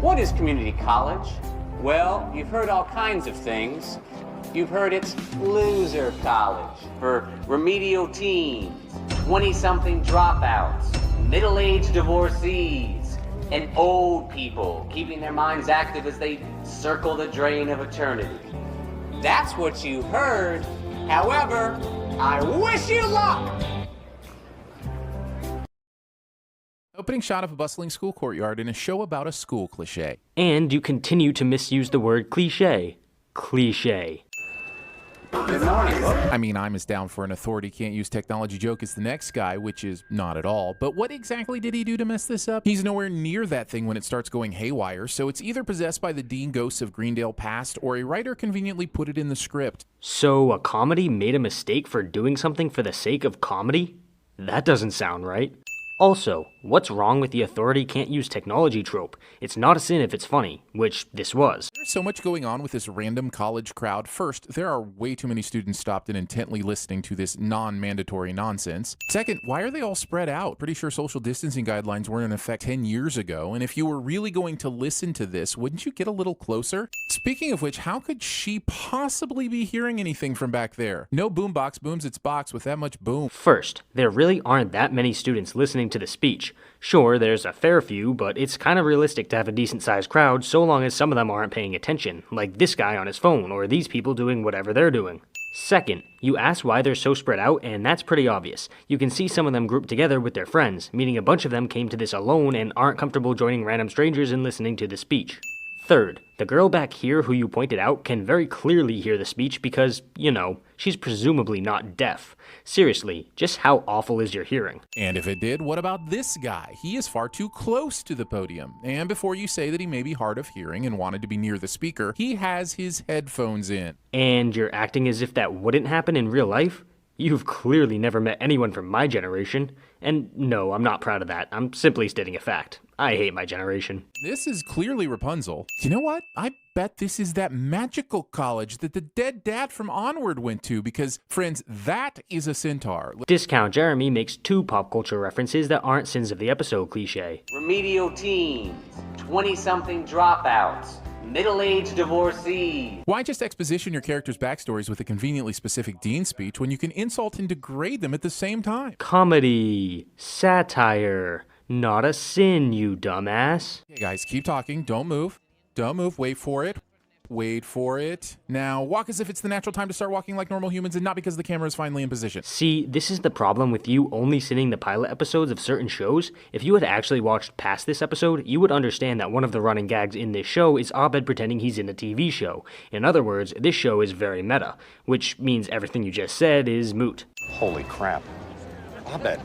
What is community college? Well, you've heard all kinds of things. You've heard it's loser college for remedial teens, 20-something dropouts, middle-aged divorcees, and old people keeping their minds active as they circle the drain of eternity. That's what you heard. However, I wish you luck! Opening shot of a bustling school courtyard in a show about a school cliche. And you continue to misuse the word cliche. Cliche. Good morning. I mean, I'm as down for an authority can't use technology joke as the next guy, which is not at all. But what exactly did he do to mess this up? He's nowhere near that thing when it starts going haywire, so it's either possessed by the Dean ghosts of Greendale past, or a writer conveniently put it in the script. So a comedy made a mistake for doing something for the sake of comedy? That doesn't sound right. Also, what's wrong with the authority can't use technology trope? It's not a sin if it's funny, which this was. There's so much going on with this random college crowd. First, there are way too many students stopped and intently listening to this non-mandatory nonsense. Second, why are they all spread out? Pretty sure social distancing guidelines weren't in effect 10 years ago, and if you were really going to listen to this, wouldn't you get a little closer? Speaking of which, how could she possibly be hearing anything from back there? No boombox booms its box with that much boom. First, there really aren't that many students listening to the speech. Sure, there's a fair few, but it's kind of realistic to have a decent-sized crowd so long as some of them aren't paying attention, like this guy on his phone or these people doing whatever they're doing. Second, you ask why they're so spread out, and that's pretty obvious. You can see some of them grouped together with their friends, meaning a bunch of them came to this alone and aren't comfortable joining random strangers in listening to the speech. Third, the girl back here who you pointed out can very clearly hear the speech because, you know, she's presumably not deaf. Seriously, just how awful is your hearing? And if it did, what about this guy? He is far too close to the podium. And before you say that he may be hard of hearing and wanted to be near the speaker, he has his headphones in. And you're acting as if that wouldn't happen in real life? You've clearly never met anyone from my generation. And no, I'm not proud of that. I'm simply stating a fact. I hate my generation. This is clearly Rapunzel. You know what? I bet this is that magical college that the dead dad from Onward went to because, friends, that is a centaur. Discount Jeremy makes two pop culture references that aren't sins of the episode cliche. Remedial teens, 20-something dropouts, middle-aged divorcees. Why just exposition your characters' backstories with a conveniently specific Dean speech when you can insult and degrade them at the same time? Comedy. Satire. Not a sin, you dumbass. Okay, guys, keep talking. Don't move. Don't move. Wait for it. Wait for it. Now, walk as if it's the natural time to start walking like normal humans and not because the camera is finally in position. See, this is the problem with you only sinning the pilot episodes of certain shows. If you had actually watched past this episode, you would understand that one of the running gags in this show is Abed pretending he's in a TV show. In other words, this show is very meta, which means everything you just said is moot. Holy crap. Abed,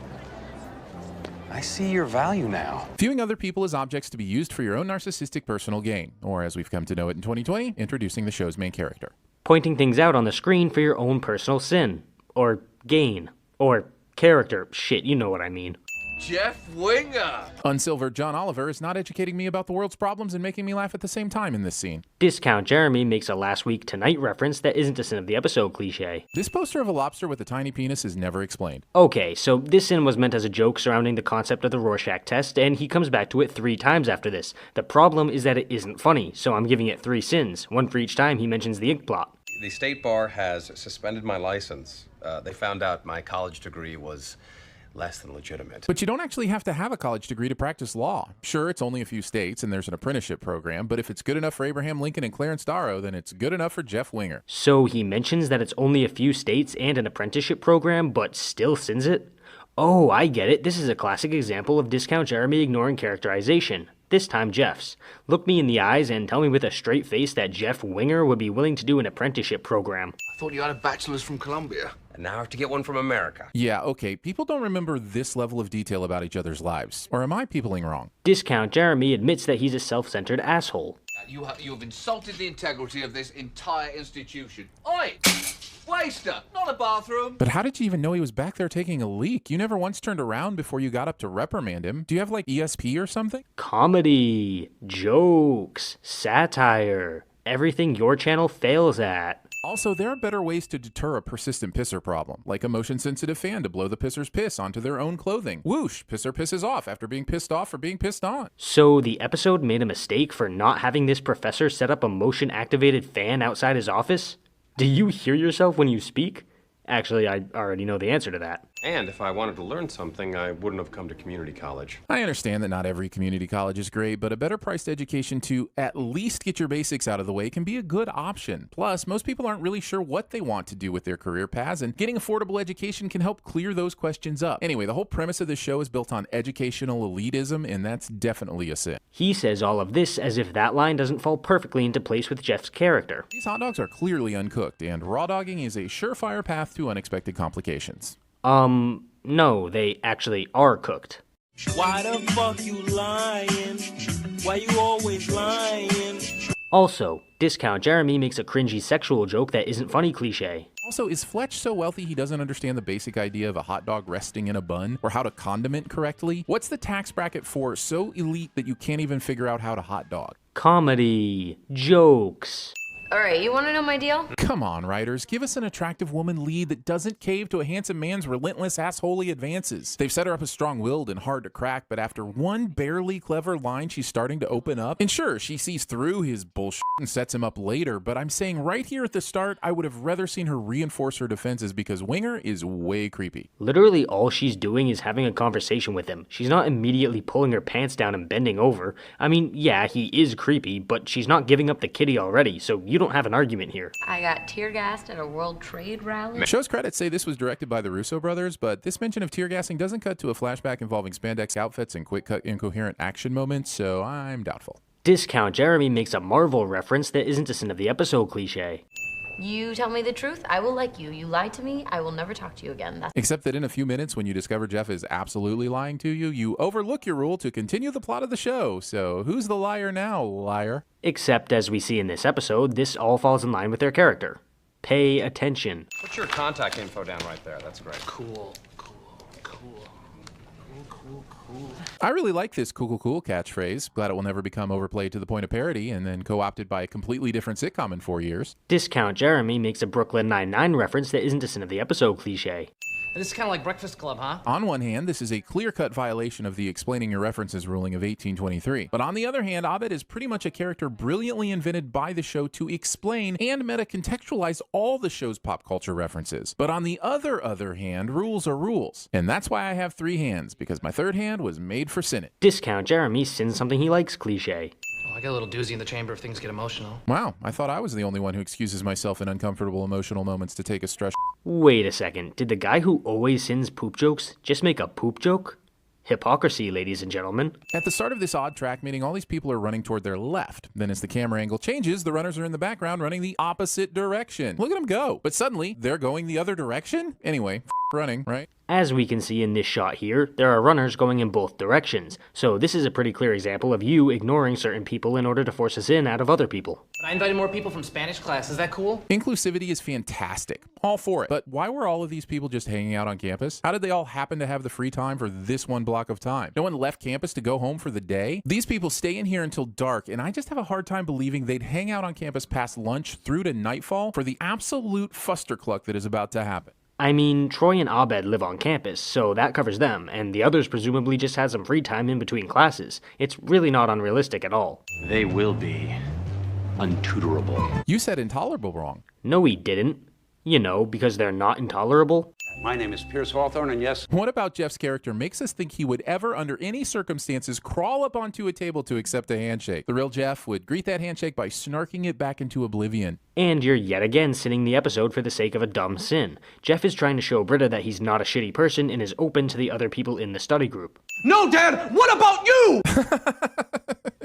I see your value now. Viewing other people as objects to be used for your own narcissistic personal gain, or as we've come to know it in 2020, introducing the show's main character. Pointing things out on the screen for your own personal sin. Or gain. Or character. Shit, you know what I mean. Jeff Winger! Unsilvered John Oliver is not educating me about the world's problems and making me laugh at the same time in this scene. Discount Jeremy makes a last week tonight reference that isn't a sin of the episode cliche. This poster of a lobster with a tiny penis is never explained. Okay, so this sin was meant as a joke surrounding the concept of the Rorschach test, and he comes back to it 3 times after this. The problem is that it isn't funny, so I'm giving it 3 sins, one for each time he mentions the ink blot. The state bar has suspended my license. They found out my college degree was less than legitimate. But you don't actually have to have a college degree to practice law. Sure, it's only a few states and there's an apprenticeship program, but if it's good enough for Abraham Lincoln and Clarence Darrow, then it's good enough for Jeff Winger. So he mentions that it's only a few states and an apprenticeship program, but still sins it? Oh, I get it. This is a classic example of Discount Jeremy ignoring characterization. This time Jeff's. Look me in the eyes and tell me with a straight face that Jeff Winger would be willing to do an apprenticeship program. I thought you had a bachelor's from Columbia. And now I have to get one from America. Yeah, okay, people don't remember this level of detail about each other's lives. Or am I peopling wrong? Discount Jeremy admits that he's a self-centered asshole. You have insulted the integrity of this entire institution. Oi! Waster! Not a bathroom! But how did you even know he was back there taking a leak? You never once turned around before you got up to reprimand him. Do you have like ESP or something? Comedy, jokes, satire, everything your channel fails at. Also, there are better ways to deter a persistent pisser problem, like a motion-sensitive fan to blow the pisser's piss onto their own clothing. Whoosh, pisser pisses off after being pissed off for being pissed on. So the episode made a mistake for not having this professor set up a motion-activated fan outside his office? Do you hear yourself when you speak? Actually, I already know the answer to that. And if I wanted to learn something, I wouldn't have come to community college. I understand that not every community college is great, but a better priced education to at least get your basics out of the way can be a good option. Plus, most people aren't really sure what they want to do with their career paths, and getting affordable education can help clear those questions up. Anyway, the whole premise of this show is built on educational elitism, and that's definitely a sin. He says all of this as if that line doesn't fall perfectly into place with Jeff's character. These hot dogs are clearly uncooked, and raw dogging is a surefire path to unexpected complications. No, they actually are cooked. Why the fuck you lying? Why you always lying? Also, Discount Jeremy makes a cringy sexual joke that isn't funny cliche. Also, is Fletch so wealthy he doesn't understand the basic idea of a hot dog resting in a bun, or how to condiment correctly? What's the tax bracket for so elite that you can't even figure out how to hot dog? Comedy. Jokes. Alright, you wanna know my deal? Come on, writers, give us an attractive woman lead that doesn't cave to a handsome man's relentless assholey advances. They've set her up as strong-willed and hard to crack, but after one barely clever line, she's starting to open up. And sure, she sees through his bullshit and sets him up later, but I'm saying right here at the start, I would have rather seen her reinforce her defenses because Winger is way creepy. Literally all she's doing is having a conversation with him. She's not immediately pulling her pants down and bending over. I mean, yeah, he is creepy, but she's not giving up the kitty already, so you don't have an argument here. I got tear gassed at a World Trade rally. Show's credits say this was directed by the Russo brothers, but this mention of tear gassing doesn't cut to a flashback involving spandex outfits and quick-cut incoherent action moments, so I'm doubtful. Discount Jeremy makes a Marvel reference that isn't a sin of the episode cliche. You tell me the truth, I will like you. You lie to me, I will never talk to you again. Except that in a few minutes, when you discover Jeff is absolutely lying to you, you overlook your rule to continue the plot of the show. So who's the liar now, liar? Except, as we see in this episode, this all falls in line with their character. Pay attention. Put your contact info down right there. That's great. Cool. I really like this cool catchphrase. Glad it will never become overplayed to the point of parody and then co-opted by a completely different sitcom in 4 years. Discount Jeremy makes a Brooklyn Nine-Nine reference that isn't a sin of the episode cliche. This is kind of like Breakfast Club, huh? On one hand, this is a clear-cut violation of the explaining your references ruling of 1823. But on the other hand, Abed is pretty much a character brilliantly invented by the show to explain and meta-contextualize all the show's pop culture references. But on the other hand, rules are rules. And that's why I have 3 hands, because my third hand was made for sinning. Discount Jeremy sins something he likes cliche. Oh, I got a little doozy in the chamber if things get emotional. Wow, I thought I was the only one who excuses myself in uncomfortable emotional moments to take a stress. Wait a second, did the guy who always sins poop jokes just make a poop joke? Hypocrisy, ladies and gentlemen. At the start of this odd track meeting, all these people are running toward their left. Then as the camera angle changes, the runners are in the background running the opposite direction. Look at them go. But suddenly, they're going the other direction? Anyway, running, right? As we can see in this shot here, there are runners going in both directions, so this is a pretty clear example of you ignoring certain people in order to force a sin out of other people. But I invited more people from Spanish class, is that cool? Inclusivity is fantastic. All for it. But why were all of these people just hanging out on campus? How did they all happen to have the free time for this one block of time? No one left campus to go home for the day? These people stay in here until dark, and I just have a hard time believing they'd hang out on campus past lunch through to nightfall for the absolute fustercluck that is about to happen. I mean, Troy and Abed live on campus, so that covers them, and the others presumably just had some free time in between classes. It's really not unrealistic at all. They will be untutorable. You said intolerable wrong. No, he didn't. You know, because they're not intolerable. My name is Pierce Hawthorne, and yes... What about Jeff's character makes us think he would ever, under any circumstances, crawl up onto a table to accept a handshake? The real Jeff would greet that handshake by snarking it back into oblivion. And you're yet again sinning the episode for the sake of a dumb sin. Jeff is trying to show Britta that he's not a shitty person and is open to the other people in the study group. No, Dad! What about you?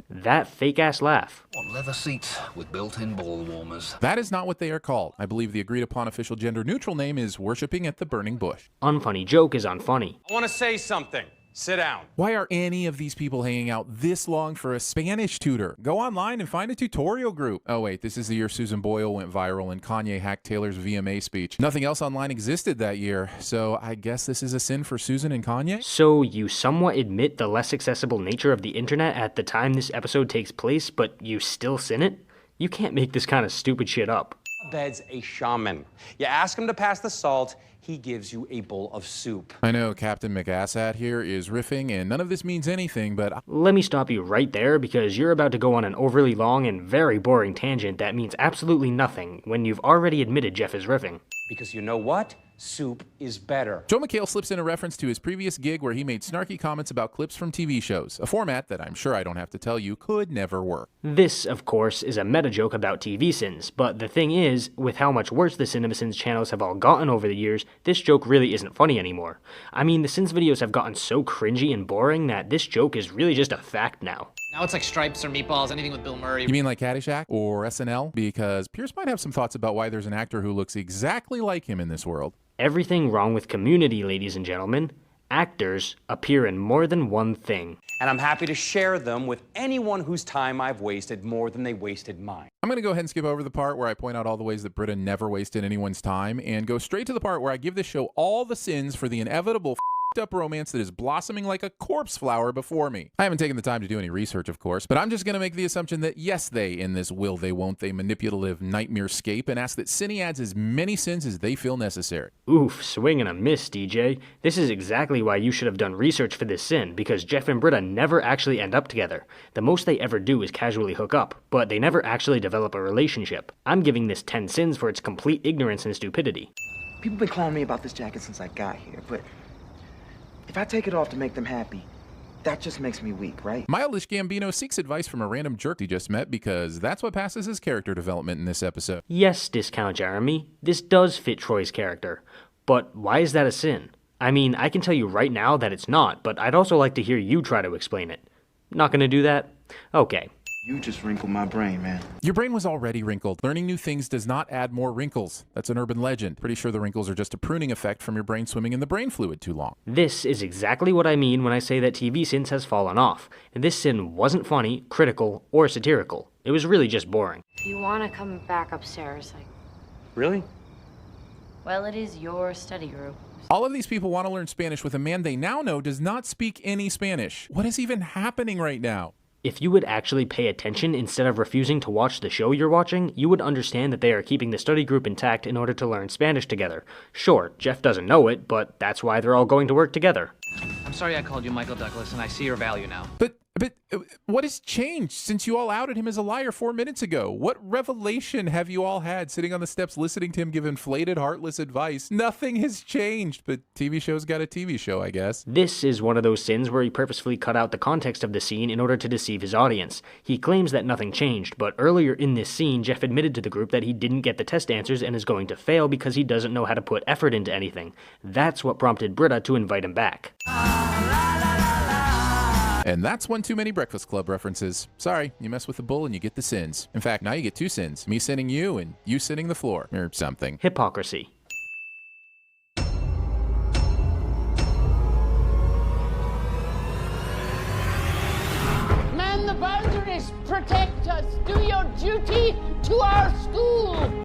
That fake-ass laugh. Want leather seats with built-in ball warmers. That is not what they are called. I believe the agreed-upon official gender-neutral name is Worshipping at the Burning Bush. Unfunny joke is unfunny. I want to say something. Sit down. Why are any of these people hanging out this long for a Spanish tutor? Go online and find a tutorial group. Oh wait, this is the year Susan Boyle went viral and Kanye hacked Taylor's VMA speech. Nothing else online existed that year, so I guess this is a sin for Susan and Kanye? So you somewhat admit the less accessible nature of the internet at the time this episode takes place, but you still sin it? You can't make this kind of stupid shit up. Bed's a shaman. You ask him to pass the salt, he gives you a bowl of soup. I know Captain McAsshat here is riffing, and none of this means anything, but Let me stop you right there because you're about to go on an overly long and very boring tangent that means absolutely nothing when you've already admitted Jeff is riffing. Because you know what? Soup is better. Joe McHale slips in a reference to his previous gig where he made snarky comments about clips from TV shows, a format that I'm sure I don't have to tell you could never work. This, of course, is a meta joke about TVSins, but the thing is, with how much worse the CinemaSins channels have all gotten over the years, this joke really isn't funny anymore. I mean, the Sins videos have gotten so cringy and boring that this joke is really just a fact now. Now it's like Stripes or Meatballs, anything with Bill Murray. You mean like Caddyshack or SNL? Because Pierce might have some thoughts about why there's an actor who looks exactly like him in this world. Everything wrong with Community, ladies and gentlemen. Actors appear in more than one thing. And I'm happy to share them with anyone whose time I've wasted more than they wasted mine. I'm going to go ahead and skip over the part where I point out all the ways that Britta never wasted anyone's time and go straight to the part where I give this show all the sins for the inevitable up romance that is blossoming like a corpse flower before me. I haven't taken the time to do any research, of course, but I'm just going to make the assumption that yes, they, in this will they, won't they manipulative nightmare scape, and ask that Cine adds as many sins as they feel necessary. Oof, swing and a miss, DJ. This is exactly why you should have done research for this sin, because Jeff and Britta never actually end up together. The most they ever do is casually hook up, but they never actually develop a relationship. I'm giving this 10 sins for its complete ignorance and stupidity. People been clowning me about this jacket since I got here, but if I take it off to make them happy, that just makes me weak, right? Mildish Gambino seeks advice from a random jerk he just met because that's what passes as character development in this episode. Yes, Discount Jeremy, this does fit Troy's character. But why is that a sin? I mean, I can tell you right now that it's not, but I'd also like to hear you try to explain it. Not gonna do that? Okay. You just wrinkled my brain, man. Your brain was already wrinkled. Learning new things does not add more wrinkles. That's an urban legend. Pretty sure the wrinkles are just a pruning effect from your brain swimming in the brain fluid too long. This is exactly what I mean when I say that TVSins has fallen off. And this sin wasn't funny, critical, or satirical. It was really just boring. If you want to come back upstairs, Really? well, it is your study group. All of these people want to learn Spanish with a man they now know does not speak any Spanish. What is even happening right now? If you would actually pay attention instead of refusing to watch the show you're watching, you would understand that they are keeping the study group intact in order to learn Spanish together. Sure, Jeff doesn't know it, but that's why they're all going to work together. I'm sorry I called you Michael Douglas, and I see your value now. But what has changed since you all outed him as a liar 4 minutes ago? What revelation have you all had sitting on the steps listening to him give inflated, heartless advice? Nothing has changed, but TV show's got a TV show, I guess. This is one of those sins where he purposefully cut out the context of the scene in order to deceive his audience. He claims that nothing changed, but earlier in this scene, Jeff admitted to the group that he didn't get the test answers and is going to fail because he doesn't know how to put effort into anything. That's what prompted Britta to invite him back. And that's one too many Breakfast Club references. Sorry, you mess with the bull and you get the sins. In fact, now you get 2 sins. Me sinning you and you sinning the floor. Or something. Hypocrisy. Man the boundaries, protect us, do your duty to our school.